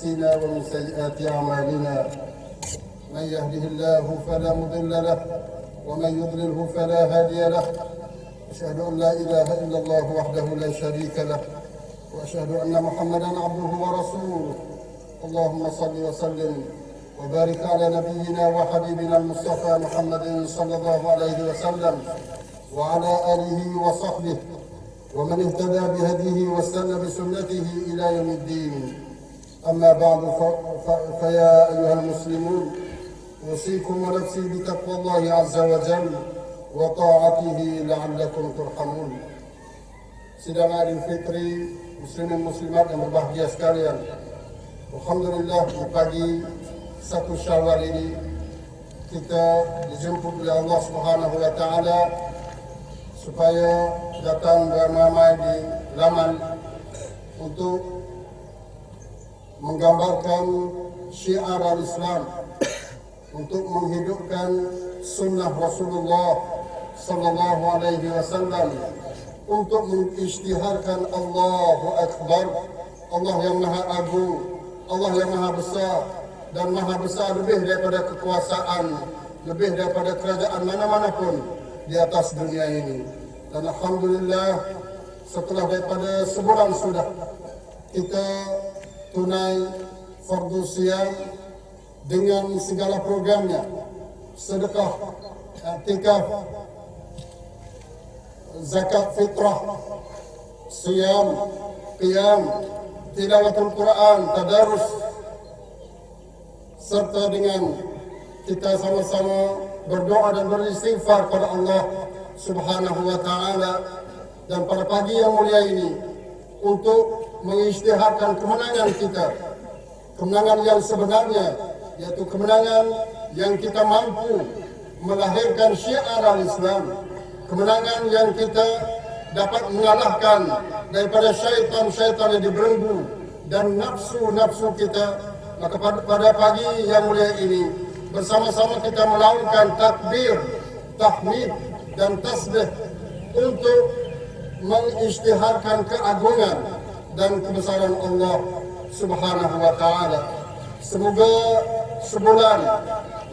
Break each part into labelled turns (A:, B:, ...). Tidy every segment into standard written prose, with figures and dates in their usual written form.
A: أنفسنا ومن سيئات أعمالنا من يهده الله فلا مضل له ومن يضلله فلا هادي له أشهد أن لا إله إلا الله وحده لا شريك له وأشهد أن محمدا عبده ورسوله اللهم صل وسلم وبارك على نبينا وحبيبنا المصطفى محمد صلى الله عليه وسلم وعلى آله وصحبه ومن اهتدى بهديه واستنى بسنته إلى يوم الدين. أما بعد فيا أيها المسلمون أوصيكم ونفسي بتقوى الله عز وجل وطاعته لعلكم ترحمون. Sidang Idul Fitri muslimin muslimat yang berbahagia sekalian. Alhamdulillah di pagi 1 Syawal ini kita dijemput oleh Allah Subhanahu wa taala supaya datang beramai-ramai di laman untuk menggambarkan syiar al-Islam, untuk menghidupkan sunnah Rasulullah sallallahu alaihi wasallam, untuk mengisytiharkan Allahu Akbar, Allah yang Maha Agung, Allah yang Maha Besar, dan Maha Besar lebih daripada kekuasaan, lebih daripada kerajaan mana-mana pun di atas dunia ini. Dan Alhamdulillah setelah daripada sebulan sudah kita tunai fardu siyam dengan segala programnya, sedekah, i'tikaf, zakat fitrah, siyam, qiyam, tilawatul Quran, tadarus, serta dengan kita sama-sama berdoa dan beristighfar kepada Allah Subhanahu wa taala. Dan pada pagi yang mulia ini untuk mengisytiharkan kemenangan kita, kemenangan yang sebenarnya, yaitu kemenangan yang kita mampu melahirkan syiar al-Islam, kemenangan yang kita dapat mengalahkan daripada syaitan-syaitan yang dibelenggu dan nafsu-nafsu kita. Maka pada pagi yang mulia ini bersama-sama kita melakukan takbir, tahmid dan tasbih untuk mengisytiharkan keagungan dan kebesaran Allah Subhanahu wa taala. Semoga sebulan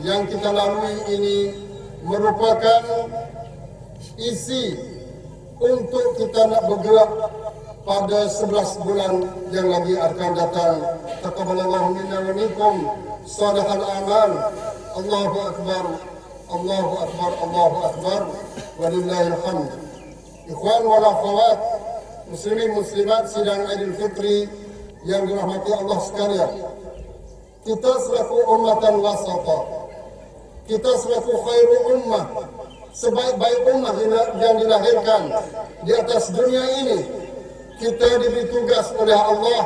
A: yang kita lalui ini merupakan isi untuk kita nak bergerak pada 11 bulan yang lagi akan datang. Taqabbalallahu minna wa minkum salihal a'mal. Allahu akbar, Allahu akbar, Allahu akbar, walillahil hamd. Ikhwan wal akhwat, muslimin muslimat sidang Idul Fitri yang dirahmati Allah sekalian. Kita selaku ummatan wasata, kita selaku khairu ummah, sebaik-baik ummah yang dilahirkan di atas dunia ini, kita diberi tugas oleh Allah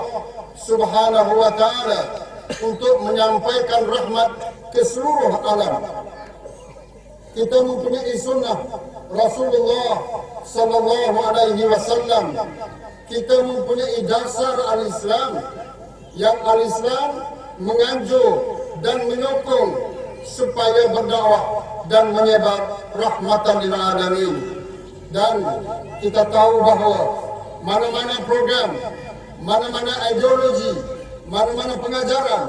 A: Subhanahu wa taala untuk menyampaikan rahmat ke seluruh alam. Kita mempunyai sunnah Rasulullah sallallahu alaihi wasallam. Kita mempunyai dasar al-Islam, yang al-Islam menganjur dan menyokong supaya berdakwah dan menyebar rahmatan lil alamin. Dan kita tahu bahawa mana-mana program, mana-mana ideologi, mana-mana pengajaran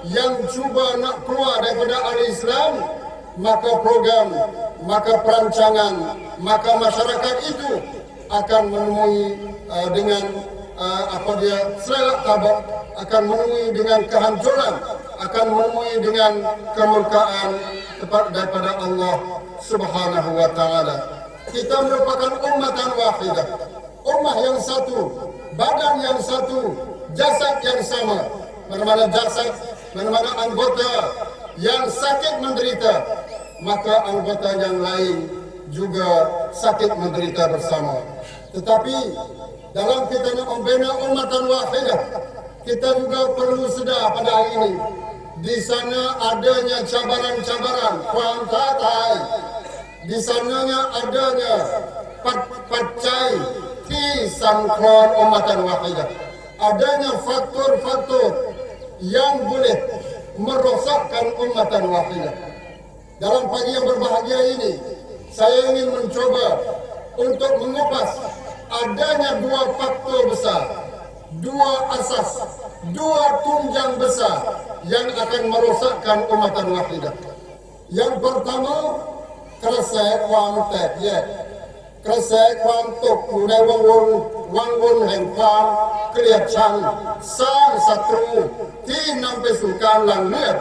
A: yang cuba nak keluar daripada al-Islam, maka program, maka perancangan, maka masyarakat itu akan menemui dengan selelak tabak, akan menemui dengan kehancuran, akan menemui dengan kemurkaan daripada Allah Subhanahu wa taala. Kita merupakan ummatan wahidah, ummah yang satu, badan yang satu, jasad yang sama. Mana-mana jasad, mana-mana anggota yang sakit menderita, maka anggota yang lain juga sakit menderita bersama. Tetapi dalam kita nak membina ummatan wahidah, kita juga perlu sedar pada hari ini, di sana adanya cabaran-cabaran, kuantatai, di sananya adanya pacai sangkron ummatan wahidah, adanya faktor-faktor yang boleh merosakkan ummatan wahidah. Dalam pagi yang berbahagia ini, saya ingin mencoba untuk mengupas adanya dua faktor besar, dua asas, dua tunjang besar besar yang akan merosakkan umatan wahidah. Yang pertama, keresek wang tek ye. Keresek wang tokอยู่ในวังวนแห่งความเกลียดชังสร้างศัตรูที่นำไปสู่การหลั่งเลือด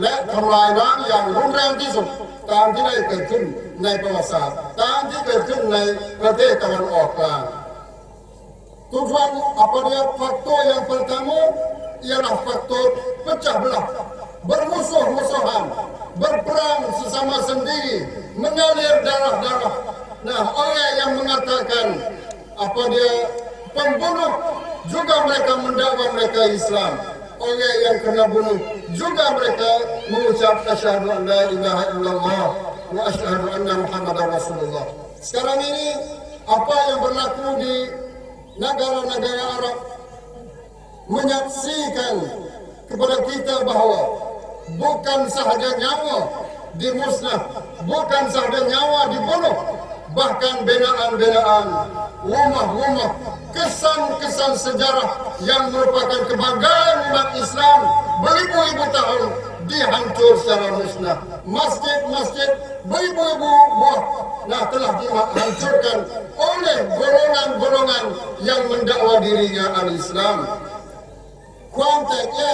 A: และทำลายล้างอย่างรุนแรงที่สุดตามที่ได้เกิดขึ้นในประวัติศาสตร์ตามที่เกิดขึ้นในประเทศตะวันออกกลาง Tujuan apa dia faktor yang pertama ialah faktor pecah belah, bermusuh-musuhan, berperang sesama sendiri, mengalir darah-darah. Nah, orang yang mengatakan apa dia pembunuh juga mereka mendakwa mereka Islam. Orang yang kena bunuh juga mereka mengucap asyhadu an la ilaha illallah wa asyhadu anna Muhammadar Rasulullah. Sekarang ini apa yang berlaku di negara-negara Arab menyaksikan kepada kita bahawa bukan sahaja nyawa dimusnah, bukan sahaja nyawa dibunuh, bahkan binaan-binaan, rumah-rumah, kesan-kesan sejarah yang merupakan kebanggaan umat Islam beribu-ribu tahun dihancur secara musnah. Masjid-masjid beribu-ribu buah telah dihancurkan oleh golongan-golongan yang mendakwa dirinya al-Islam. Konteksnya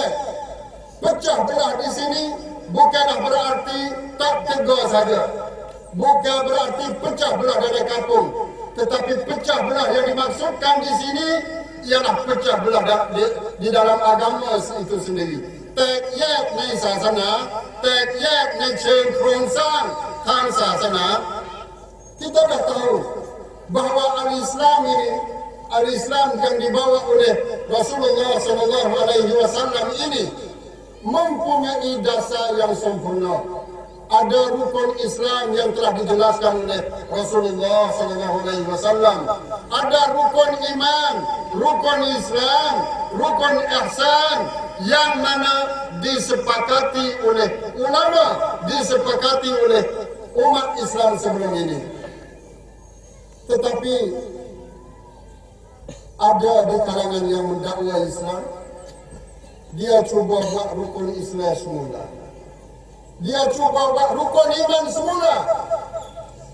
A: pecah belah di sini bukanlah berarti tak tegar saja, bukan berarti pecah belah dari kampung, tetapi pecah belah yang dimaksudkan di sini ialah pecah belah di dalam agama itu sendiri. แตกแยกในศาสนาแตกแยกในเชิงโครงสร้างทางศาสนา kita dah tahu bahawa al-Islam ini, al-Islam yang dibawa oleh Rasulullah SAW ini mempunyai dasar yang sempurna. Ada rukun Islam yang telah dijelaskan oleh Rasulullah SAW. Ada rukun iman, rukun Islam, rukun ihsan yang mana disepakati oleh ulama, disepakati oleh umat Islam sebelum ini. Tetapi ada di kalangan yang mendakwa Islam, dia cuba buat rukun Islam semula. Dia cuba buat rukun iman semula.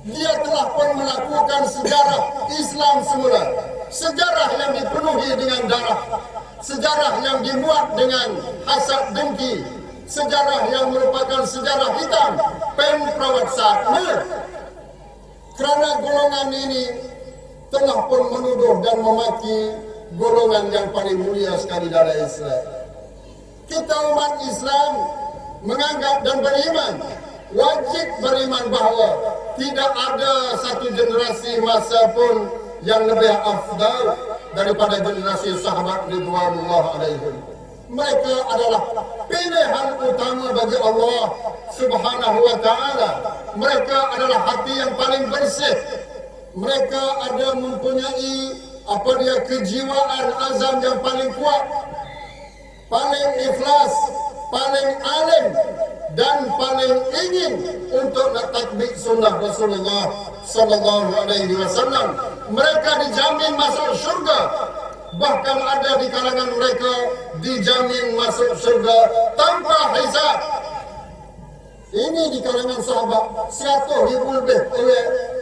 A: Dia telah pun melakukan sejarah Islam semula. Sejarah yang dipenuhi dengan darah. Sejarah yang dimuat dengan hasad dengki. Sejarah yang merupakan sejarah hitam. Pen prawatsatnya. Kerana golongan ini telah pun menuduh dan memaki golongan yang paling mulia sekali dalam Islam. Kita umat Islam menganggap dan beriman, wajib beriman bahawa tidak ada satu generasi masa pun yang lebih afdal daripada generasi sahabat ridwanullah alaihim. Mereka adalah pilihan utama bagi Allah Subhanahu wa taala. Mereka adalah hati yang paling bersih. Mereka ada mempunyai kejiwaan azam yang paling kuat, paling ikhlas, paling alim dan paling ingin untuk nak tatbik sunnah Rasulullah sallallahu alaihi wasallam. Mereka dijamin masuk syurga. Bahkan ada di kalangan mereka dijamin masuk syurga tanpa hisab. Ini di kalangan sahabat 100,000 lebih,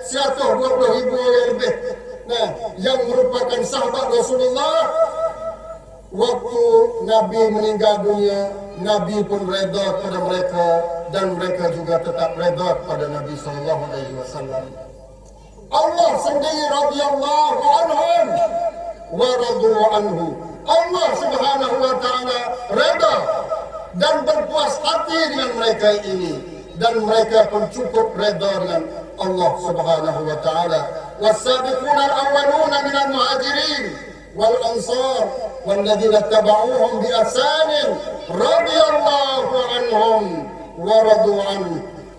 A: 120,000 lebih. Nah, yang merupakan sahabat Rasulullah. Waktu Nabi meninggal dunia, Nabi pun reda kepada mereka dan mereka juga tetap reda kepada Nabi SAW. Allah sendiri radhiyallahu anhum wa radu anhu. Allah Subhanahu wa taala reda dan berpuas hati dengan mereka ini, dan mereka pun cukup reda dengan Allah Subhanahu wa taala. Was-sabiquna al-awwaluna minal muhajirin wal ansar والذين اتبعوهم بإحسان رضي الله عنهم ورضوا عنه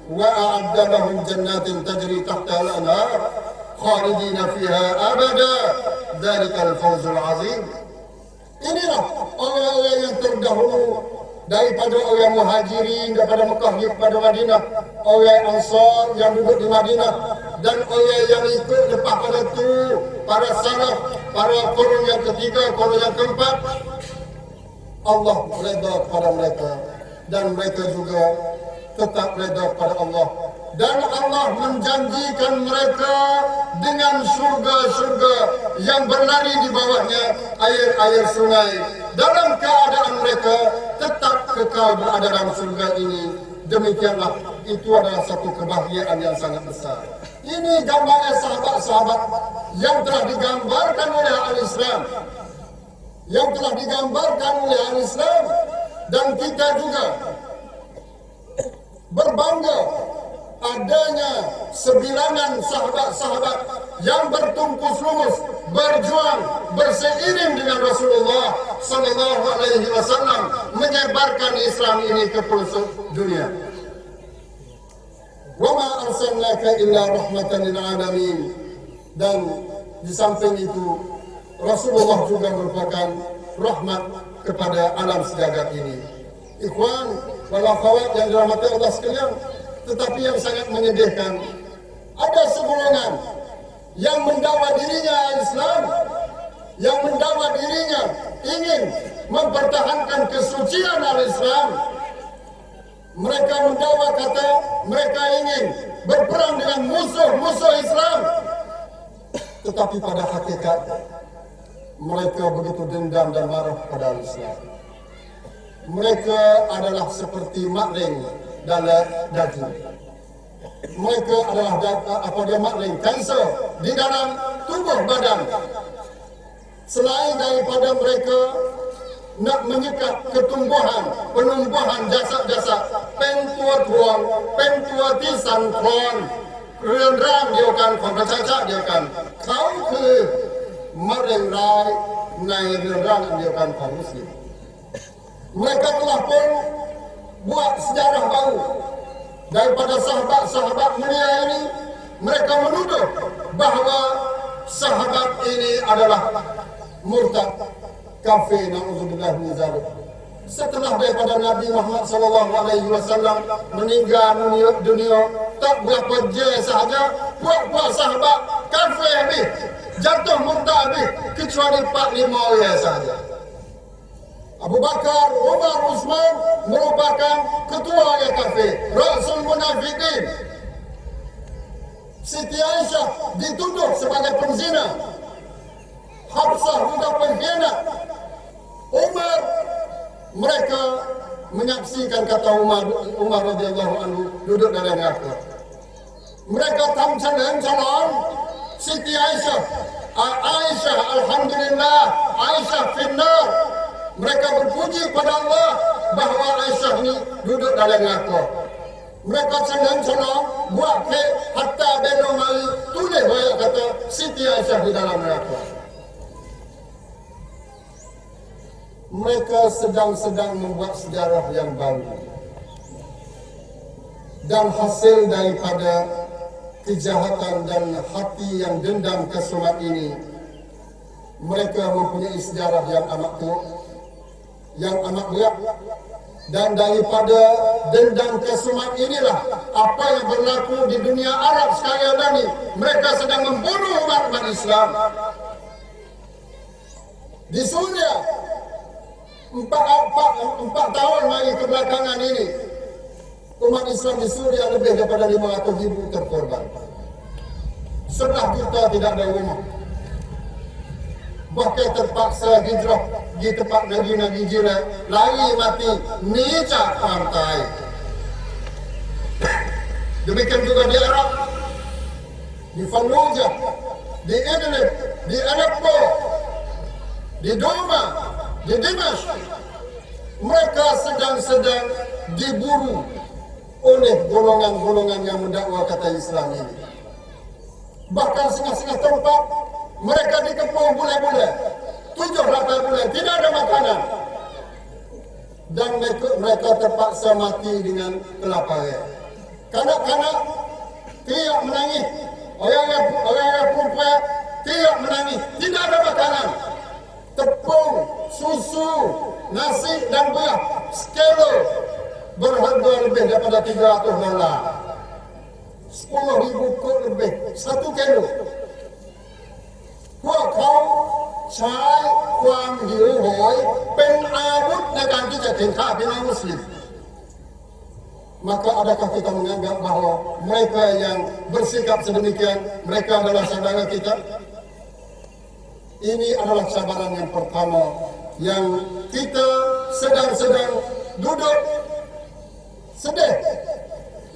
A: وأعد لهم جنات تجري تحتها الأنهار خالدين فيها أبدا ذلك الفوز العظيم. Inilah orang-orang yang terdahulu daripada orang muhajirin daripada Mekah kepada Madinah, orang Ansar yang duduk di Madinah, dan orang yang ikut lepas pada itu para salaf, para kurun yang ketiga, kurun yang keempat. Allah redha kepada mereka dan mereka juga tetap redha kepada Allah. Dan Allah menjanjikan mereka dengan surga-surga yang berlari di bawahnya air-air sungai. Dalam keadaan mereka tetap kekal berada dalam surga ini. Demikianlah, itu adalah satu kebahagiaan yang sangat besar. Ini gambarnya sahabat-sahabat yang telah digambarkan oleh al-Islam. Yang telah digambarkan oleh al-Islam. Dan kita juga berbangga adanya sebilangan sahabat-sahabat yang bertungkus lumus, berjuang, berseiring dengan Rasulullah sallallahu alaihi wasallam menyebarkan Islam ini ke pelosok dunia. Wa ma arsalnaka illa rahmatan lil alamin. Dan di samping itu Rasulullah juga merupakan rahmat kepada alam sejagat ini. Ikhwan wal akhwat yang dirahmati Allah sekalian, tetapi yang sangat menyedihkan, ada segolongan yang mendakwa dirinya Islam, yang mendakwa dirinya ingin mempertahankan kesucian al-Islam. Mereka mendakwa kata mereka ingin berperang dengan musuh-musuh Islam, tetapi pada hakikat mereka begitu dendam dan marah pada Islam. Mereka adalah seperti makring dalam daging. Mereka adalah makring, kanser di dalam tubuh badan. Selain daripada mereka nak menyekat penumbuhan jasad-jasad, pentua-tuang, pentua-tisan kron, ren-ran dia kan, konfesacak dia kan. Kau ke makring rai, naik ren-ran dia kan kaum muslim. Mereka telah pun buat sejarah baru daripada sahabat-sahabat mulia ini. Mereka menuduh bahawa sahabat ini adalah murtad, kafir, na'udzubillah min zalik. Setelah daripada Nabi Muhammad sallallahu alaihi wasallam meninggal dunia, tak berapa je sahaja buat sahabat kafir habis, jatuh murtad habis, kecuali 4-5 orang sahaja. Abu Bakar, Umar, Uthman merupakan ketua yang kafir, Rasul Munafiqin. Siti Aisyah dituduh sebagai penzina, Hafsah juga pengkhianat. Umar, mereka menyaksikan kata Umar radhiyallahu anhu duduk dalam neraka. Mereka calon Siti Aisyah, alhamdulillah, Aisyah finnar. Mereka berpuji kepada Allah bahawa Aisyah ini duduk dalam neraka. Mereka senang-senang buat kek hatta beno mari tulis banyak kata Siti Aisyah di dalam neraka. Mereka sedang membuat sejarah yang baru. Dan hasil daripada kejahatan dan hati yang dendam kesumat ini, mereka mempunyai sejarah yang amat teruk, yang amat berat. Dan daripada dendam kesumat inilah apa yang berlaku di dunia Arab sekarang ini. Mereka sedang membunuh umat Islam. Di Suria, 4 tahun mari kebelakangan ini, umat Islam di Suria lebih daripada 500,000 terkorban. Setelah kita tidak ada rumah, bahkan terpaksa hijrah di tempat negeri-negeri jiran, lari mati nicak pantai. Demikian juga di Arab, di Fallujah, di Idlib, di Aleppo, di Doma, di Dimash. Mereka sedang diburu oleh golongan-golongan yang mendakwa kata Islam ini. Bahkan setengah-setengah tempat mereka dikepung bulan-bulan, 7-8 bulan, tidak ada makanan. Dan mereka terpaksa mati dengan kelaparan. Kanak-kanak teriak menangis, orang-orang perempuan teriak menangis, tidak ada makanan. Tepung, susu, nasi dan beras sekilo berharga lebih daripada $300. 10,000 kod lebih, 1 kilo. Buat kau ใช้ความหิวโหยเป็นอาวุธในการที่จะเข็นฆ่าพี่น้องมุสลิม maka adakah kita menganggap bahawa mereka yang bersikap sedemikian mereka adalah saudara kita? Ini adalah cabaran yang pertama yang kita sedang duduk sedih,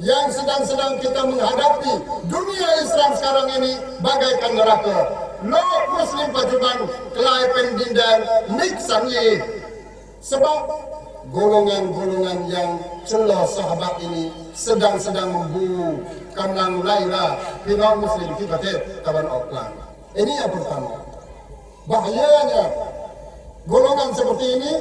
A: yang sedang kita menghadapi dunia Islam sekarang ini bagaikan neraka. Lok Muslim Pajuban kelai pendindang Niksani sebab golongan-golongan yang celah sahabat ini sedang membunuh kanang laila Pinang Muslim di Batik Taban Auckland. Ini yang pertama. Bahayanya golongan seperti ini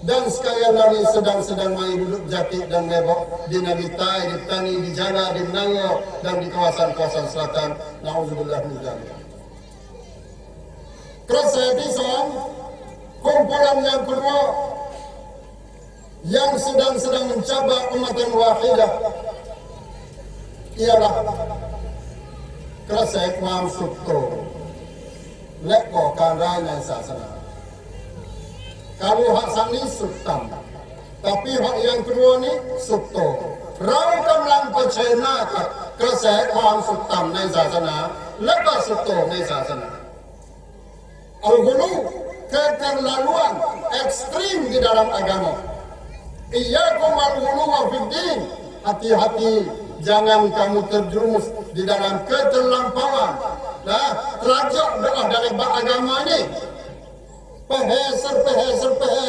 A: dan sekalian lagi sedang main duduk jakit dan lebok di Nagitai, di Tani, di Jana, di Menango dan di kawasan-kawasan selatan. Na'udzubillah min dzalik. Kesedihan kumpulan yang kedua yang sedang mencabar umat yang wahidah ialah kesekuan sukto lekko karanya sasana. Kalau hak sani suktam, tapi hak yang kedua ni sukto. Rau kamlang percaya kesekuan suktamในศาสนาและก็suktoในศาสนา. Al-ghulu keterlaluan ekstrim di dalam agama. Iyyakum al-ghulu wa fid-din. Hati-hati jangan kamu terjerumus di dalam keterlampauan. Nah, terajak doa dari agama ini. Peheser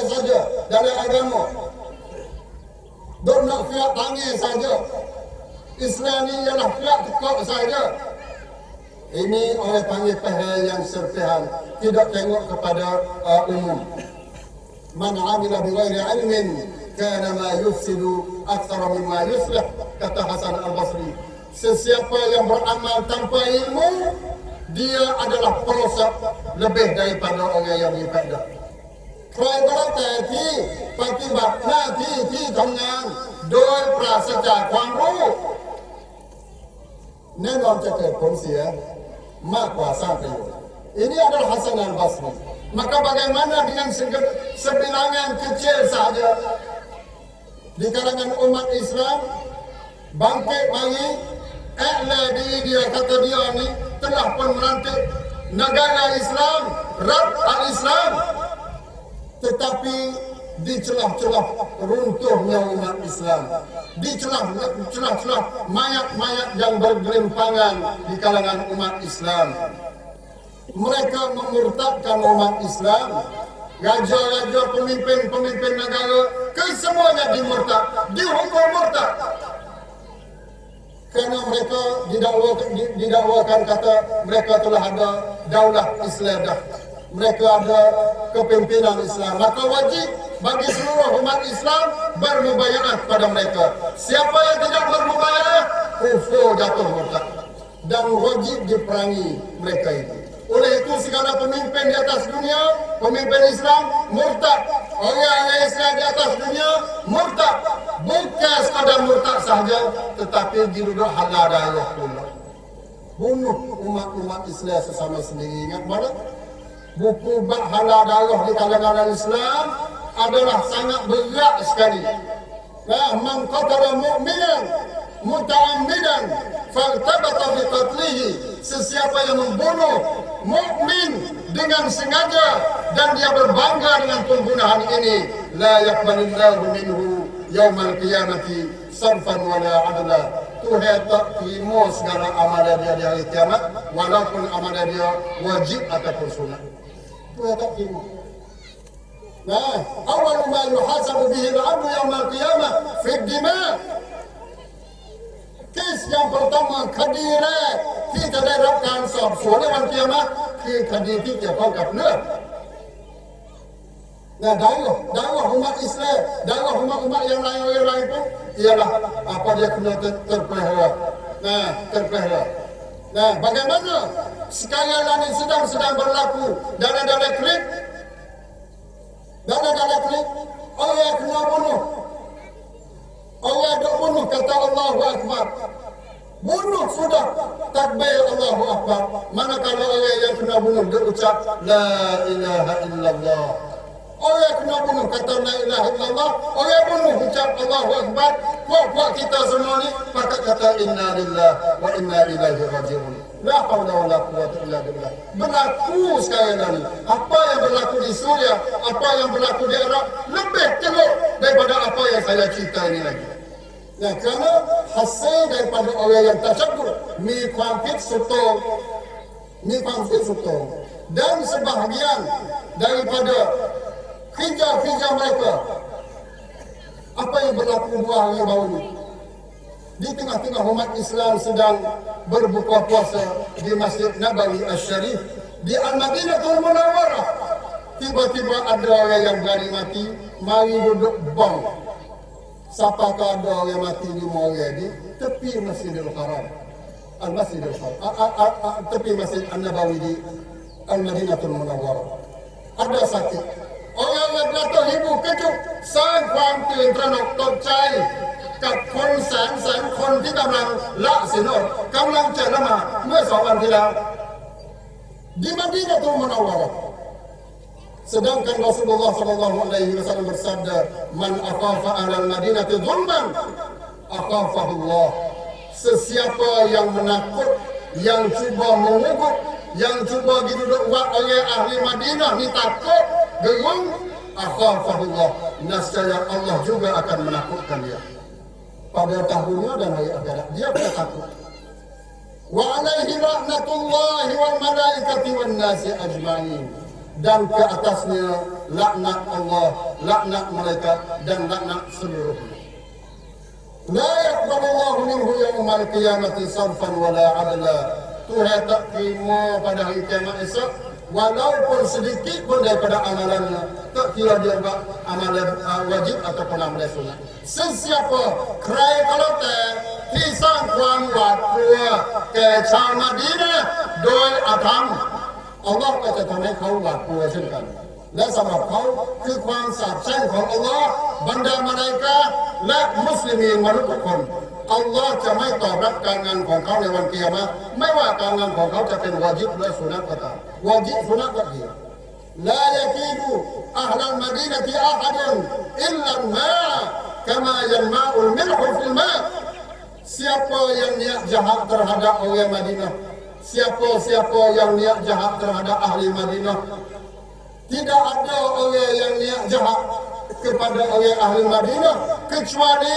A: saja dari agama. Nak fiat tangi saja. Islam ini ialah fiat tekuk saja. Ini oleh panggil pehe yang serpihan, tidak tengok kepada umum. Man amila bi ghairi ilmin kana ma yufsidu aktsara mimma yuslih, kata Hasan Al-Basri. Sesiapa yang beramal tanpa ilmu, dia adalah perosak lebih daripada orang yang beribadah. ใครก็แล้วแต่ที่ปฏิบัติหน้าที่ที่ทำงานโดยปราศจากความรู้แน่นอนจะเกิดผลเสียมากกว่าสร้างประโยชน์ Ini adalah Hasan Al-Basri. Maka bagaimana dengan sebilangan kecil saja di kalangan umat Islam bangkit pagi, dia kata dia ni telah pun merantik negara Islam, Rad al-Islam, tetapi di celah-celah runtuhnya umat Islam, di celah-celah mayat-mayat yang bergelimpangan di kalangan umat Islam, mereka memurtadkan umat Islam. Raja-raja, pemimpin-pemimpin negara, kesemuanya dimurtad, dihukum murtad. Kerana mereka didakwakan kata mereka telah ada daulah Islam dah. Mereka ada kepimpinan Islam. Maka wajib bagi seluruh umat Islam bermubayaah pada mereka. Siapa yang tidak bermubayaah, kufur, jatuh murtad. Dan wajib diperangi mereka itu. Oleh itu segala pemimpin di atas dunia, pemimpin Islam murtad. Orang Islam di atas dunia murtad. Bukan sekadar murtad sahaja, tetapi diruduk halal darah pula. Bunuh umat-umat Islam sesama sendiri. Ingat mana? Buku bab halal darah di kalangan Islam adalah sangat berat sekali. Man qatala mu'minan muta'ammidan faltabata bi qatlihi. Sesiapa yang membunuh mukmin dengan sengaja dan dia berbangga dengan pembunuhan ini, la yaqbalillahu minhu yaumal qiyamati sarfan wala adla. Tuhan tak terima segala amalan dia di hari kiamat, walaupun amalan dia wajib ataupun sunat. Tuhan tak terima. Nah, awal ma yuhasabu bihi al-'abdu yaumal qiyamah fi ad-dima'. Kes yang pertama, kadiแรกที่จะได้รับการสอบสวนในวันกิยามะห์คือคดีที่เกี่ยวข้องกับเลือด Nah, dakwah umat Islam, dakwah umat yang lain pun ialah apa dia kena terpelihara. Terpelihara. Nah, bagaimana sekarang ini sedang berlaku dalam klip orang kena bunuh. Allah dah bunuh kata Allahu Akbar. bunuh sudah, takbir Allahu Akbar. Manakala orang yang kena bunuh dia ucap la ilaha illallah. Orang yang kena bunuh kata la ilaha illallah, orang yang bunuh ucap Allahu Akbar. Puak-puak kita semua ni pakai kata inna lillahi wa inna ilaihi raji'un. La haula wala quwwata illa billah. Berlaku sekarang ni. Apa yang berlaku di Suria, apa yang berlaku di Iraq lebih teruk daripada apa yang saya cerita ini lagi. Nah, kerana hasil daripada orang yang tasyabbuh, mi kuamfit sutong, dan sebahagian daripada hijau-hijau mereka. Apa yang berlaku 2 hari baru ini? Di tengah-tengah umat Islam sedang berbuka puasa di Masjid Nabawi Asy-Syarif di Al-Madinatul Munawwarah, tiba-tiba ada orang yang berani mati, mari duduk bom. Siapakah ada orang mati 5 orang di tepi Masjidil Haram, Al-Masjidil Haram, tepi Masjid An-Nabawi di Al-Madinatul Munawwarah. Ada sakit. Orang yang berlaku ibu kecukสร้างความตื่นตระหนกตกใจกับคนแสนคนที่กำลังละศีลอดกำลังจะละหมาดเมื่อ2 วันที่แล้ว di Madinatul Munawwarah. Sedangkan Rasulullah SAW bersabda, man akhafa alal madinati dhulman akhafahullah. Sesiapa yang menakut, yang cuba mengugut, yang cuba diduduk buat oleh ahli Madinah ni takut, gerung, akhafahullah, nascaya Allah juga akan menakutkan dia pada tahunnya dan hari akhirat. Dia kena takut. Wa alaihi laknatullahi wal malaikati wan nasi ajmain. Dan ke atasnya laknat Allah, laknat malaikat dan laknat seluruhnya. La yaqbalullahu minhu yawmal qiyamati sarfan wala adla. Tuhan tak terima pada hari kiamat esok walaupun sedikit pun daripada amalannya, tak kira dia buat amalan wajib ataupun amalan sunat. Sesiapa kerai kalauที่สร้างความหวาดกลัวแก่ชาวมะดีนะห์โดยอาธรรมอัลลอฮ์ก็จะทำให้เขาหวาดกลัวเช่นกันและสำหรับเขาคือความสาปแช่งของอัลลอฮ์บรรดามาลาอิกะฮ์และมุสลิมีนมนุษย์ทุกคนอัลลอฮ์จะไม่ตอบรับการงานของเขาในวันกิยามะห์ไม่ว่าการงานของเขาจะเป็นวาญิบหรือสุนัตก็ตามวาญิบสุนัตก็ดีลายะกีดูอัลลัลมะดีนะติอะฮัดุนอิลลัลมาคามายันมาอุลมิลฮุฟิลมาsiapa yang niat jahat terhadap orang Madinah, siapa yang niat jahat terhadap ahli Madinah, tidak ada orang yang niat jahat kepada orang ahli Madinah kecuali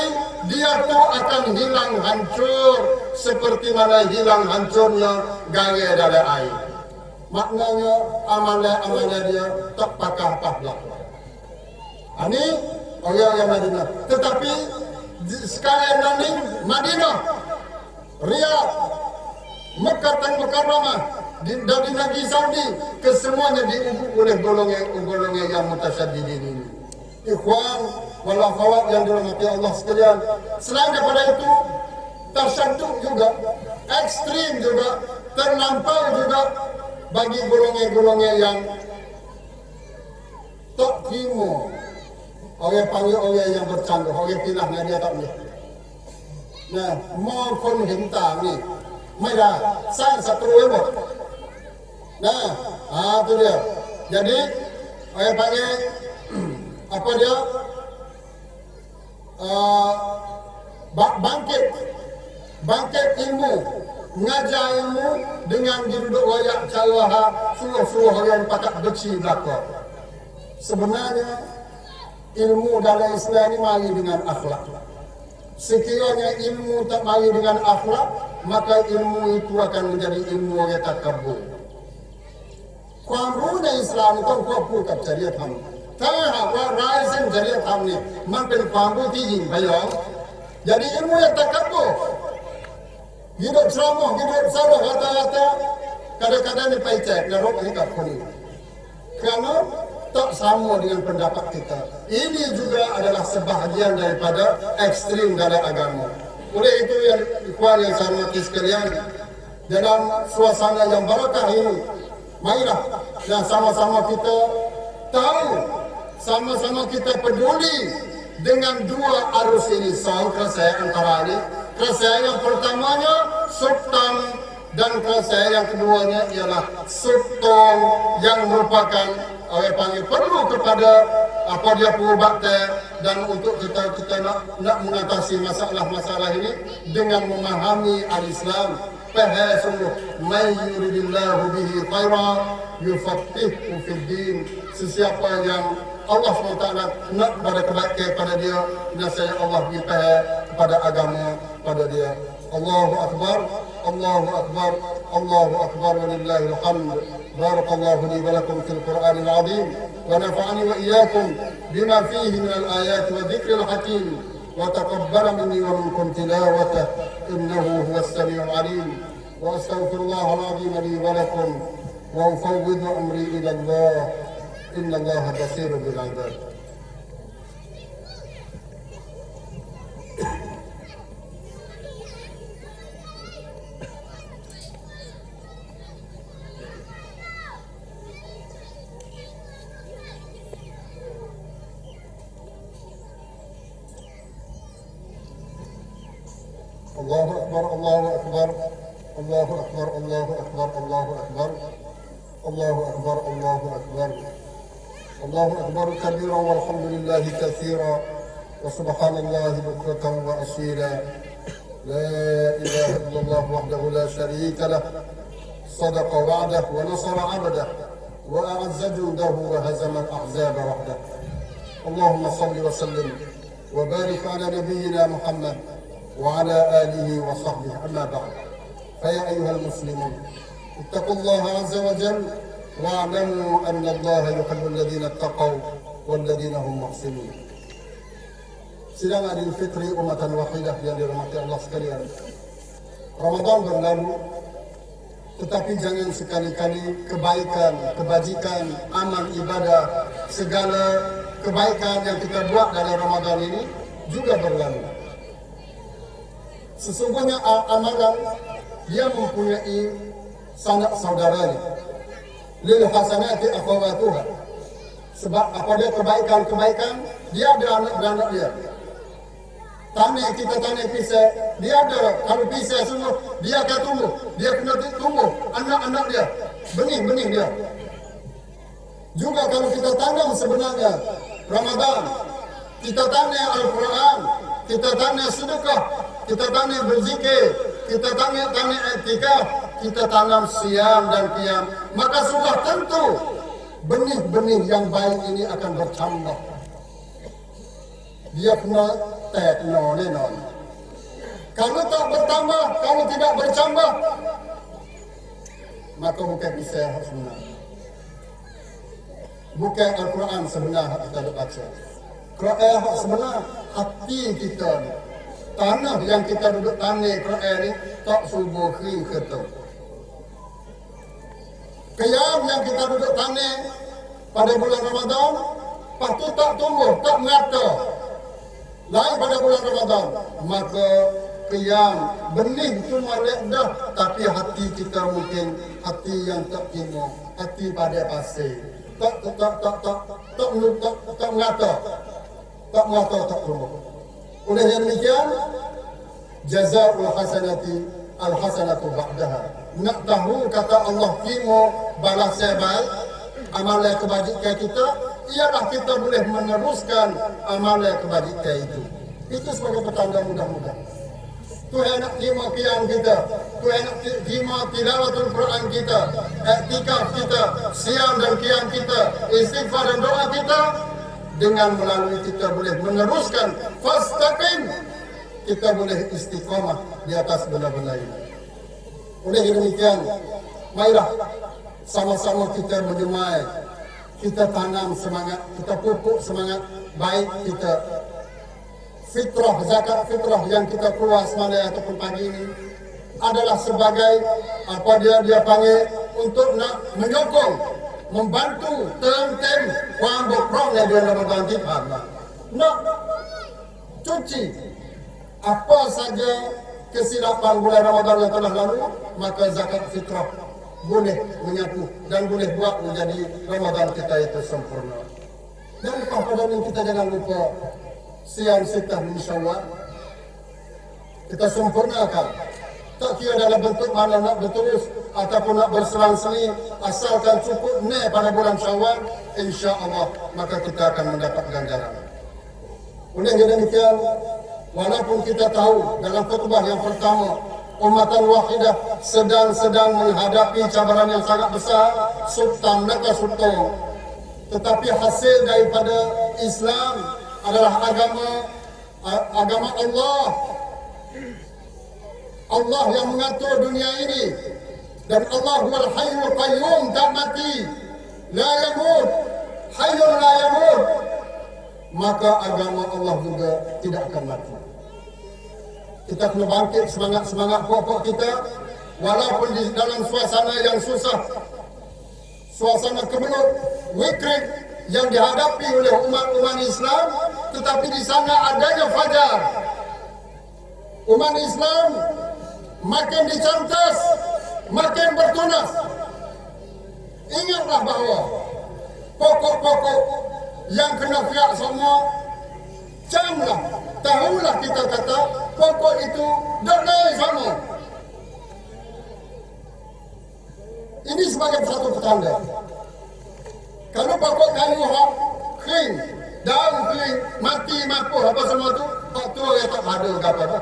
A: dia tu akan hilang hancur seperti mana hilang hancurnya gaya dalam air. Maknanya amalan dia tak pakah-pakah. Ini orang Madinah. Tetapi sekarang ini Madinah, Riyadh, Mekah dan Mukarramah dan di negeri Saudi kesemuanya diubuk oleh golongan yang mutasyadidin ini. Ikhwan wal akhwat yang dirahmati Allah sekalian, selain daripada itu tasyaddud juga, ekstrim juga, terlampau juga bagi golongan yang tak terima. Orang panggil orang yang bercanda, orang pindah dengan dia tak boleh. Nah, mauคนเห็นต่างนี่ไม่ได้สร้างศัตรูไว้หมด Nah, itu dia. Jadi orang panggil apa dia? Bangkit ilmu, mengajar ilmu dengan duduk wayak cara suruh orang pakat beci belakang. Sebenarnya ilmu dalam Islam ini mari dengan akhlak. Sekiranya ilmu tak mari dengan akhlak, maka ilmu itu akan menjadi ilmu orang takabur. ความรู้ในอิสลามต้องควบคู่กับจริยธรรมถ้าหากว่าร้ายซึ่งจริยธรรมนี่มันเป็นความรู้ที่ยิ่งใหญ่jadi ilmu yang takabur hidup ceramah, hidup salah kata-kata kadang-kadang ni pai cek ngerok ni katคนนี้ kerana tak sama dengan pendapat kita. Ini juga adalah sebahagian daripada ekstrim dalam agama. Oleh itu yang ikhwan yang saya hormati sekalian, dalam suasana yang barakah ini, marilah dan sama-sama kita tahu, sama-sama kita peduli dengan dua arus ini. Soal kerasa antara ini. Kerasa yang pertamanya sultan dan kuasa yang keduanya ialah sultan yang merupakan orang panggil perlu kepada apa dia perubatan dan untuk kita nak mengatasi masalah-masalah ini dengan memahami al-Islam. Faham sungguh may yuridillahu bihi khaira yufaqihu fid din. Sesiapa yang Allah SWT nak pada kebaikan pada dia, nasaya Allah beri faham kepada agama pada dia. Allahu akbar, Allahu akbar, Allahu akbar walillahil hamd. Barakallahu li wa lakum fil Qur'anil azim wa nafa'ani wa iyyakum bima fihi min al-ayati wa dhikril hakim wa taqabbala minni wa minkum tilawatahu innahu huwas samiul alim. Wa astaghfirullahal azim li wa lakum wa ufawwidu amri ila Allah. Inna Allaha basirun bil 'ibad. الله أكبر الله أكبر الله أكبر الله أكبر الله أكبر الله أكبر الله أكبر الله أكبر كبيرا والحمد لله كثيرا وسبحان الله بكرة وأصيلا لا إله إلا الله وحده لا شريك له صدق وعده ونصر عبده وأعز جنده وهزم الأحزاب وحده اللهم صل وسلم وبارك على نبينا محمد وعلى آله وصحبه. أما بعد فيا أيها المسلمون اتقوا الله عز وجل واعلموا أن الله يحب الذين اتقوا والذين هم محسنون. Sidang Idul Fitri umatan wahidah yang dirahmati Allah sekalian. Ramadan berlalu, tetapi jangan sekali-kali kebaikan, kebajikan, amal ibadah, segala kebaikan yang kita buat dalam Ramadan ini juga berlalu. Sesungguhnya amalan dia mempunyai sanak saudaranya. Lil hasanati akhawatuha. Sebab apa dia kebaikan-kebaikan, dia ada anak-anak dia. Tanah kita tanah pisang, dia ada. Kalau pisang semua, dia akan tumbuh. Dia kena tumbuh anak-anak dia, benih-benih dia. Juga kalau kita tanam sebenarnya Ramadan, kita tanam Al-Quran, kita tanam sedekah, kita tanam berzikir, kita tanam i'tikaf, kita tanam siam dan qiyam, maka sudah tentu benih-benih yang baik ini akan bertambah. Dia kena teknologi. Kalau tak bertambah, kalau tidak bertambah, maka bukan bisa sebenar. Bukan Al-Quran sebenar yang kita baca. Quran sebenar hati kita ni. Tanah yang kita duduk tanah Quran ni tak subuh kering ketuk. Qiyam yang kita duduk tanah pada bulan Ramadan, pasti tak tumbuh, tak merata. Lain pada bulan Ramadan, maka qiyam benih tu molek dah, tapi hati kita mungkin hati yang tak kimo, hati pada pasir. Tak merata, tak tumbuh. Oleh yang demikian, jazaa'ul hasanati al-hasanatu ba'daha. Nak tahu kata Allah kimo balas sebaik amalan kebajikan kita, ialah kita boleh meneruskan amalan kebajikan itu. Itu sebagai petanda mudah-mudah. Tuhan nak terima qiyam kita, Tuhan nak terima tilawatul Quran kita, i'tikaf kita, siam dan qiyam kita, istighfar dan doa kita. Dengan melalui kita boleh meneruskan fastaqim, kita boleh istiqamah di atas benda-benda ini. Oleh demikian, marilah sama-sama kita menyemai, kita tanam semangat, kita pupuk semangat baik kita. Fitrah, zakat fitrah yang kita keluar semalam ataupun pagi ini adalah sebagai apa dia panggil untuk nak menyokong, membantu tem-tem orang berperang yang dia Ramadan kita. Nak cuci apa saja kesilapan bulan Ramadan yang telah lalu, maka zakat fitrah boleh menyapu dan boleh buat menjadi Ramadan kita itu sempurna. Dan pada ini kita jangan lupa siam sitah min Syawal, kita sempurnakan Tak kira dalam bentuk mana nak berterus ataupun nak berselang-seling, asalkan cukup pada bulan Syawal, insya-Allah maka kita akan mendapat ganjaran. Oleh demikian, walaupun kita tahu dalam khutbah yang pertama Ummatan Wahidah sedang menghadapi cabaran yang sangat besar, sultan naka sultan, tetapi hasil daripada Islam adalah agama Allah. Allah yang mengatur dunia ini, dan Allah huwal hayyul qayyum, tak mati, la yamut, hayyun la yamut, maka agama Allah juga tidak akan mati. Kita kena bangkit semangat pokok kita, walaupun di dalam suasana yang susah, suasana kemelut, wikrik yang dihadapi oleh umat Islam, tetapi di sana adanya fajar. Umat Islam makin dicantas, makin bertunas. Ingatlah bahawa pokok-pokok yang kena fiak semua, camlah, tahulah kita kata pokok itu dah naik sama. Ini sebagai satu petanda. Kalau pokok kayu kering, daun kering, mati, mapuh, apa semua tu, waktu yang tak ada apa-apa.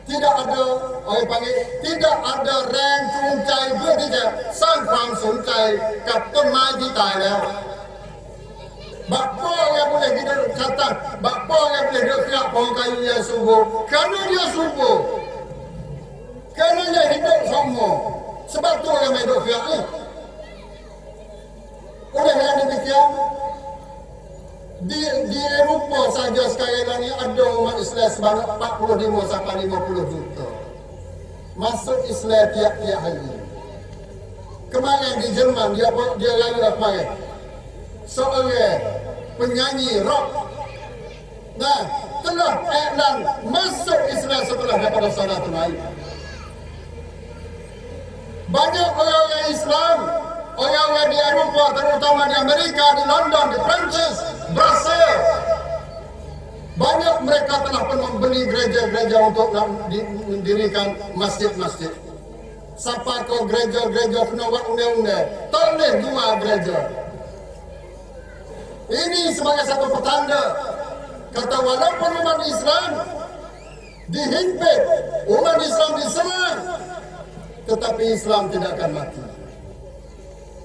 A: Tidak ada, orang panggil, tidak ada rang cungcai bertiga, sang fang suncai, kat temai di tayar. Bapa yang boleh kita kata, bapa yang boleh dia fiak pohon kayu yang subur, kerana dia subur, kerana dia hidup semua. Sebab tu yang hidup fiak ni. Oleh yang demikian, di Eropah saja sekarang ni ada umat Islam sebanyak 45 sampai 50 juta. Masuk Islam tiap-tiap hari. Kemarin di Jerman dia lalu apa? Seorang penyanyi rock telah iklan masuk Islam setelah daripada Salatul Aid. Banyak orang-orang Islam, orang-orang di Eropah, terutama di Amerika, di London, di Perancis, Brasil, banyak mereka telah pun membeli gereja-gereja untuk mendirikan masjid-masjid. Siapa kau gereja-gereja kena buat undang-undang, tak boleh jual gereja. Ini sebagai satu petanda, kata walaupun umat Islam dihimpit, umat Islam diserang, tetapi Islam tidak akan mati.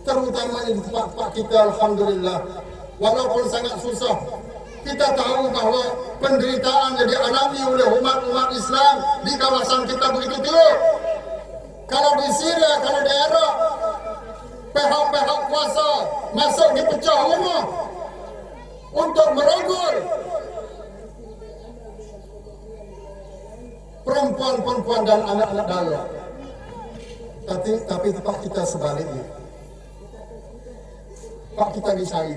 A: Terutama di tempat-tempat kita, alhamdulillah, walaupun sangat susah, kita tahu bahawa penderitaan yang dialami oleh umat-umat Islam di kawasan kita begitu teruk. Kalau di Syria, kalau di Iraq, pihak-pihak kuasa masuk di pecah rumah untuk merogol perempuan-perempuan dan anak-anak dara. Tapi tempat kita sebaliknya. Pak kita disari.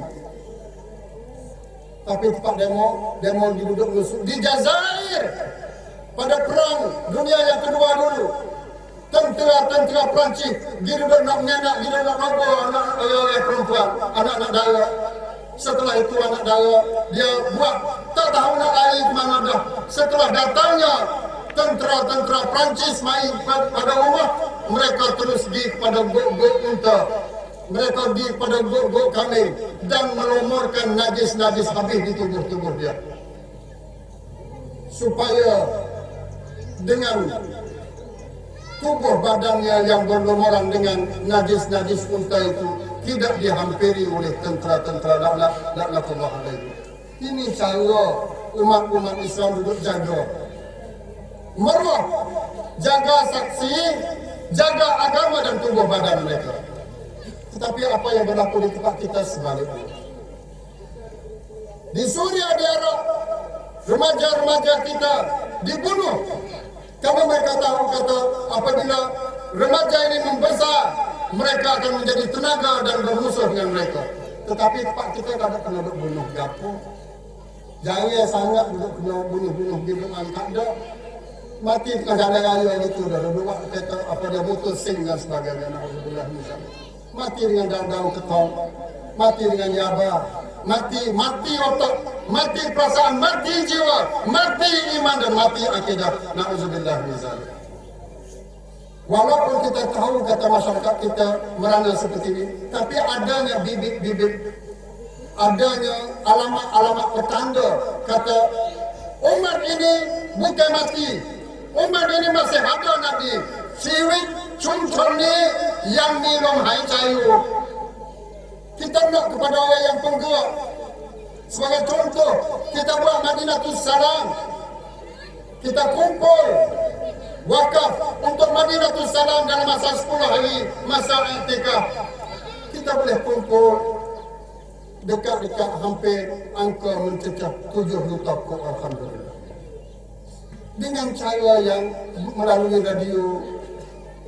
A: Tapi tempat demo diduduk musuh. Di Jazair, pada perang dunia yang kedua dulu, tentera Perancis diduduk nak menyenak, diduduk nak rogol anak perempuan, anak-anak dara. Setelah itu anak dara, dia buat, tak tahu nak lari ke mana dah. Setelah datangnya tentera Perancis main pada rumah, mereka terus pergi kepada gok-gok unta, mereka pergi kepada gok-gok kambing dan melumurkan najis-najis habis di tubuh dia, supaya dengan tubuh badannya yang berlumuran dengan najis-najis unta itu tidak dihampiri oleh tentera-tentera laknatullah alaihi. Ini cara umat-umat Islam duduk jaga meruah, jaga saksi, jaga agama dan tubuh badan mereka. Tetapi apa yang berlaku di tempat kita sebaliknya. Di Suria, di Iraq, remaja-remaja kita dibunuh. Karena mereka tahu kata apabila remaja ini membesar, mereka akan menjadi tenaga dan bermusuh dengan mereka. Tetapi tempat kita tak ada kena bunuh gapo. Jangan sangat kena bunuh gitu, tak ada. Mati di jalan raya itu dah buat kata apa dia motor sing dan sebagainya, naudzubillah misalnya. Mati dengan daun ketong, mati dengan yaba, mati otak, mati perasaan, mati jiwa, mati iman dan mati akidah, naudzubillah misalnya. Walaupun kita tahu kata masyarakat kita merana seperti ini, tapi adanya bibit-bibit, adanya alamat-alamat petanda kata umat ini bukan mati, umat ini masih ada nanti. ชีวิตชุมชนนี้ยังมีลมหายใจอยู่ kita nak kepada orang yang penggerak. Sebagai contoh, kita buat Madinatul Salam, kita kumpul wakaf untuk Madinatul Salam dalam masa 10 hari masa i'tikaf. Kita boleh kumpul dekat-dekat hampir angka mencecah 7 juta kok, alhamdulillah. Dengan cara yang melalui radio,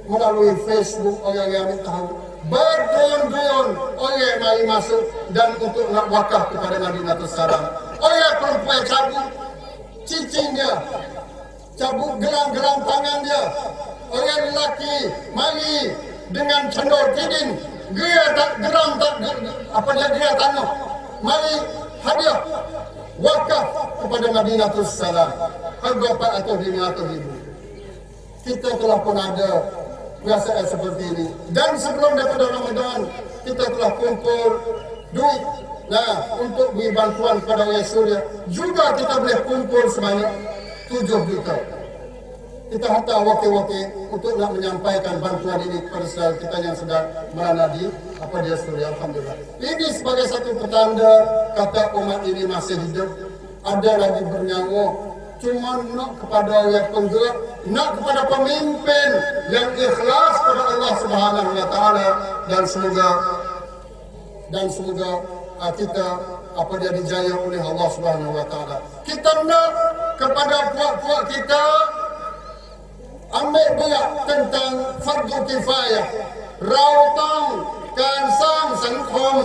A: melalui Facebook, orang yang tahu, berduyun-duyun orang mari masuk dan untuk nak wakaf kepada Madinatul Salam. Orang perempuan cabut cincin dia, cabut gelang-gelang tangan dia. Orang lelaki mari dengan cendol tidin, dia tak geram tak apa dia tanah, mari hadiah wakaf kepada Madinatul Salam harga 400-500 ribu. Kita telah pun ada perasaan seperti ini, dan sebelum daripada Ramadan kita telah kumpul duit untuk beri bantuan kepada orang Suria. Juga kita boleh kumpul sebanyak 7 juta. Kita hantar wakil-wakil untuk nak menyampaikan bantuan ini kepada saudara kita yang sedang merana di Suria. Alhamdulillah. Ini sebagai satu petanda kata umat ini masih hidup, ada lagi bernyawa. Cuma nak kepada yang penggerak, nak kepada pemimpin yang ikhlas kepada Allah Subhanahu Wa Taala, dan semoga kita dijaya oleh Allah Subhanahu Wa Taala. Kita nak kepada puak-puak kita ambil berat tentang fardu kifayah, เราต้องการสร้างสังคม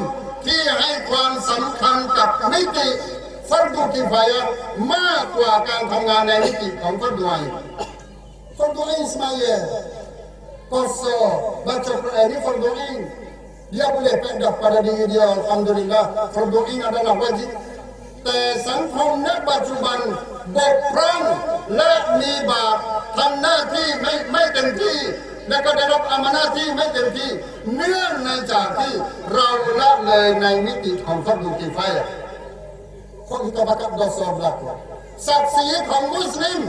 A: ที่ให้ความสำคัญกับมิติfardu kifayah มากกว่าการทำงานในมิติของfardu ain. Fardu ain semaya, puasa, baca Quran ini fardu ain. Dia boleh pindah pada diri dia, alhamdulillah. Fardu ain adalah wajib. แต่สังคมณปัจจุบันบกพร่องและมีบาปทำหน้าที่ไม่เต็มที่ และก็ได้รับอามานะห์ที่ไม่เต็มที่เนื่องในจากที่เราละเลยในมิติของfardu kifayah. Kok kita bakal dosa berlaku. Saksiของมุสลิม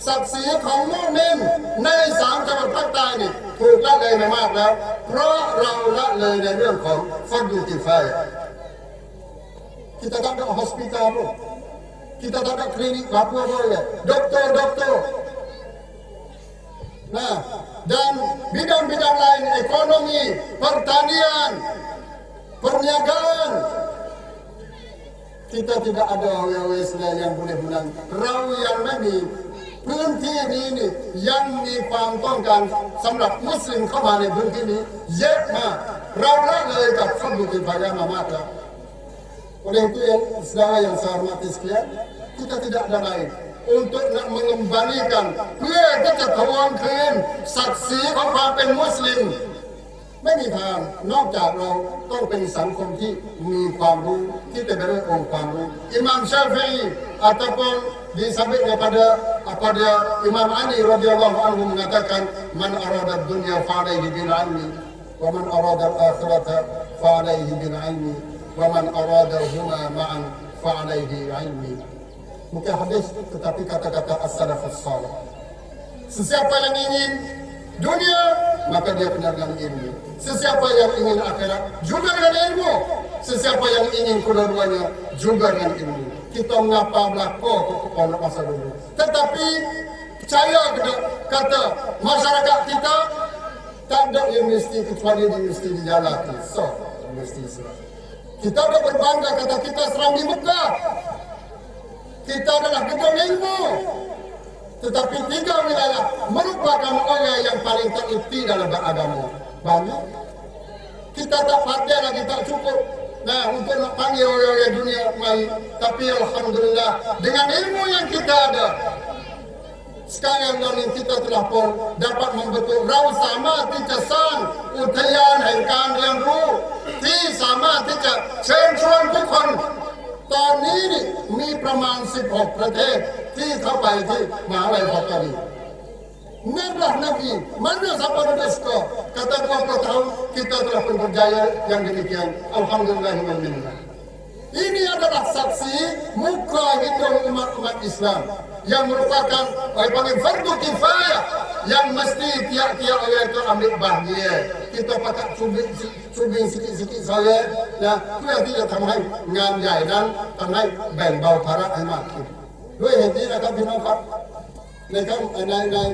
A: ศักดิ์ศรีของมุสลิมใน3จังหวัดภาคใต้นี่ถูกละเลยมามากแล้วเพราะเราละเลยในเรื่องของfardu kifayah. Kita tak ada hospital pun, kita tak ada klinik apa-apa ya, doktor. Nah, dan bidang-bidang lain, ekonomi, pertanian, perniagaan, kita tidak ada orang Islam yang boleh menang. Rau yangไม่มี พื้นที่นี้นี่ยังมีความต้องการสำหรับมุสลิมเข้ามาในพื้นที่นี้เยอะมากเราละเลยกับfardu kifayahมามากแล้ว Oleh itu yang saudara yang saya hormati sekalian, kita tidak ada lain untuk nak mengembalikan เพื่อที่จะทวงคืนศักดิ์ศรีของความเป็นมุสลิม ไม่มีทางนอกจากเราต้องเป็นสังคมที่มีความรู้ที่เต็มไปด้วยองค์ความรู้ Imam Syafi'i ataupun disabit daripada Imam Ali radhiyallahu anhu mengatakan man arada dunya fa'alaihi bil ilmi wa man arada al-akhirata fa'alaihi bil ilmi wa man aradahuma ma'an fa'alaihi ilmi. Bukan hadis tetapi kata-kata as-salafus salih. Sesiapa yang ingin dunia maka dia kena dengan ilmu. Sesiapa yang ingin akhirat juga dengan ilmu. Sesiapa yang ingin kedua-duanya juga dengan ilmu. Kita mengapa berlaku kepada masa dulu. Tetapi percaya kata masyarakat kita tak ada universiti kecuali universiti di jalan. So, universiti. Kita ada berbangga kata kita serang di Mekah. Kita adalah gedung ilmu. Tetapi 3 wilayah merupakan orang yang paling terikti dalam beragama. Banyak. Kita tak pandai lagi, tak cukup. Nah, untuk nak panggil orang-orang dunia mai. Tapi alhamdulillah dengan ilmu yang kita ada, sekarang ini kita telah pun dapat membentuk เราสามารถที่จะสร้างอุทยานแห่งการเรียนรู้ที่สามารถที่จะเชิญชวนทุกคน ตอนนี้นี่มีประมาณ16 ประเทศที่เข้าไปที่มหาวิทยาลัยฟอร์ตาลี merah Nabi, mana siapa ada skor? Kata 20 tahun kita telah pun berjaya yang demikian. Alhamdulillah. Ini adalah saksi muka hidung umat Islam yang merupakan panggil fardu kifayah yang mesti tiap-tiap orang itu ambil bahagian. Kita pakai cubing sikit-sikit saya, ya, tu yang tidak tamai nganjai dan tamai bau para emak. Dua yang tidak akan binafat. ใน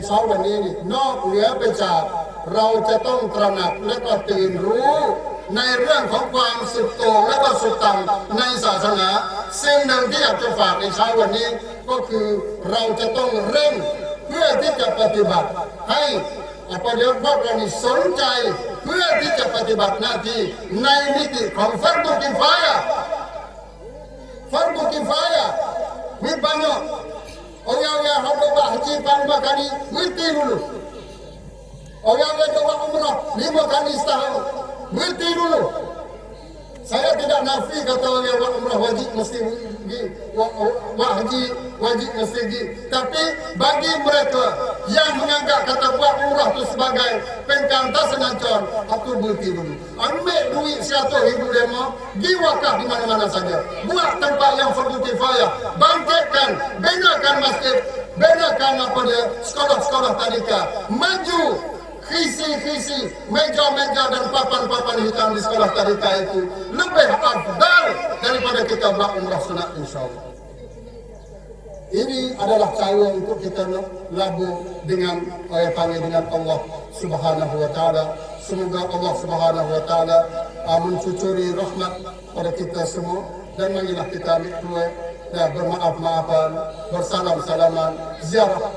A: เช้าวันนี้นี่นอกเหนือไปจากเราจะต้องตระหนักและก็ตื่นรู้ในเรื่องของความสุดโต่งและก็สุดต่ำในศาสนาสิ่งหนึ่งที่อยากจะฝากในเช้าวันนี้ก็คือเราจะต้องเร่งเพื่อที่จะปฏิบัติให้ประเดี๋ยวพวกเรานี่สนใจเพื่อที่จะปฏิบัติหน้าที่ในมิติของฟัรดุกิฟายะมีbanyak orang yang buat haji 5 kali berhenti dulu. Orang yang buat umrah 5 kali setahun berhenti dulu. Saya tidak nafi kata orang yang buat umrah wajib mesti pergi, buat haji wajib mesti pergi. Tapi bagi mereka yang menganggap kata buat umrah itu sebagai pengkantas senancor, itu berhenti dulu. Ambil duit 100,000 lema, pergi wakaf di mana-mana saja. Buat tempat yang fardu kifayah, bangkitkan, benakan masjid, benakan sekolah-sekolah tadika, maju. Khisi-khisi, meja-meja dan papan-papan hitam di sekolah tadika itu lebih afdal daripada kita buat umrah sunat insyaAllah. Ini adalah cara untuk kita labu dengan dengan Allah Subhanahu wa taala. Semoga Allah Subhanahu wa taala mencucuri rahmat pada kita semua dan marilah kita ambil peluang dan bermaaf-maafan, bersalam-salaman, ziarah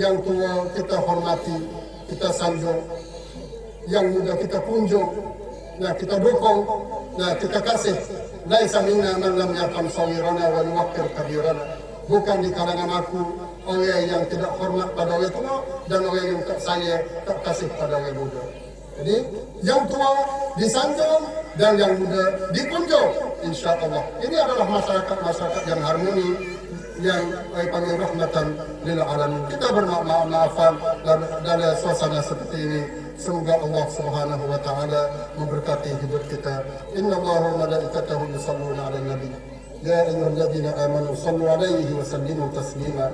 A: yang tua kita hormati, kita sanjung, yang muda kita kunjung, nah kita dukung, nah kita kasih. Laisa minna man lam yarham sawirana wa yuwaqqir kabirana. Bukan di kalangan aku orang yang tidak hormat pada orang tua dan orang yang tak sayang, tak kasih pada orang muda. Jadi yang tua disanjung dan yang muda dikunjung, insya-Allah. Ini adalah masyarakat yang harmoni, yang panggil rahmatan lil alamin. Kita bermaaf-maafan dalam suasana seperti ini. Semoga Allah Subhanahu wa taala memberkati hidup kita. Innallaha wa malaikatahu yusholluna 'alan nabi. Ya ayyuhalladzina amanu shallu 'alaihi wa sallimu taslima.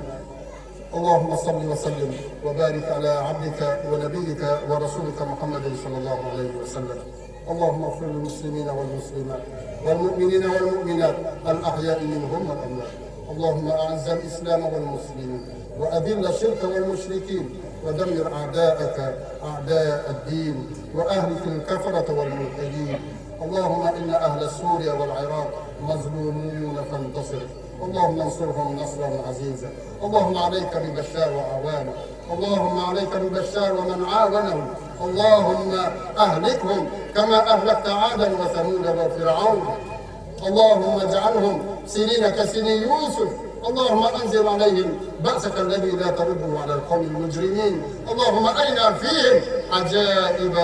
A: Allahumma shalli wa sallim wa barik 'ala 'abdika wa nabiyyika wa rasulika Muhammadin sallallahu alaihi wasallam. Allahumma ighfir lil muslimina wal muslimat wal mu'minina wal mu'minat al ahya'i minhum wal amwat. اللهم أعز الإسلام والمسلمين وأذل الشرك والمشركين ودمر أعداءك أعداء الدين وأهلك الكفرة والملحدين. اللهم إن أهل سوريا والعراق مظلومون فانتصر. اللهم انصرهم نصرا عزيزا. اللهم عليك ببشار وأعوانه. اللهم عليك ببشار ومن عاونهم. اللهم أهلكهم كما أهلكت عادا وثمود وفرعون. اللهم اجعلهم سنين كسنين يوسف. اللهم انزل عليهم بأسك الذي لا ترده على القوم المجرمين. اللهم أرنا فيهم عجائب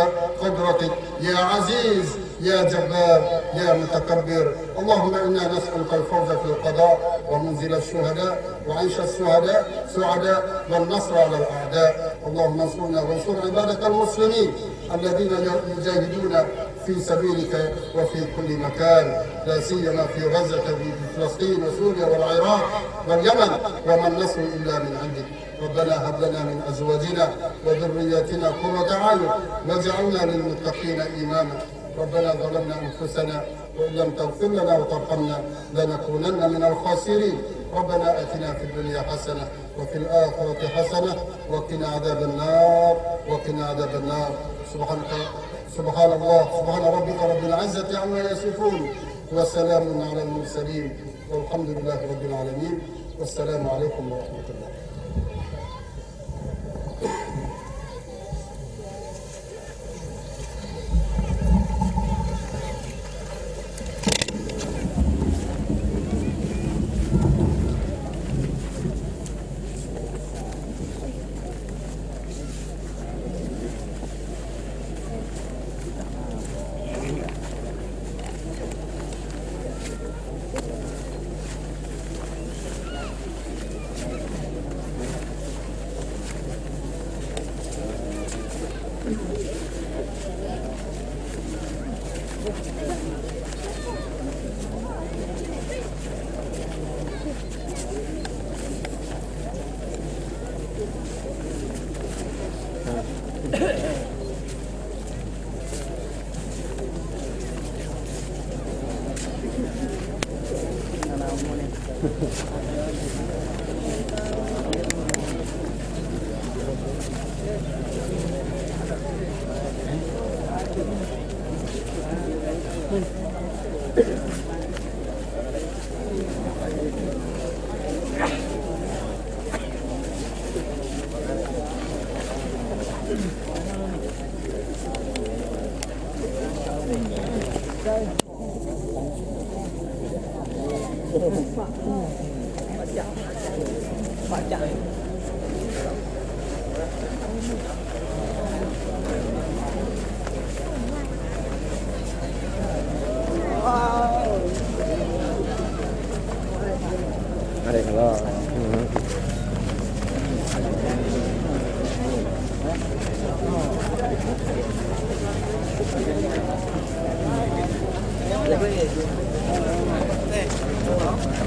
A: قدرتك يا عزيز يا جبار يا متكبر. اللهم إنا نسألك الفوز في القضاء ومنزل الشهداء وعيش الشهداء سعداء والنصر على الأعداء. اللهم انصرنا وانصر عبادك المسلمين الذين يجاهدون في سبيلك وفي كل مكان، لا سيما في غزة وفي فلسطين وسوريا والعراق واليمن، وما النصر إلا من عندك. ربنا هب لنا من أزواجنا وذرياتنا قرة أعين واجعلنا للمتقين إماما. ربنا ظلمنا أنفسنا وإن لم تغفر لنا وترحمنا لنكونن من الخاسرين. ربنا آتنا في الدنيا حسنة وفي الآخرة حسنة وقنا عذاب النار وقنا عذاب النار. سبحان الله سبحان ربك رب العزة عما يصفون وسلام على المرسلين والحمد لله رب العالمين والسلام عليكم ورحمة الله.
B: Ada kalau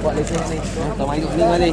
B: buat lesen ni. Tama hidup ni mari.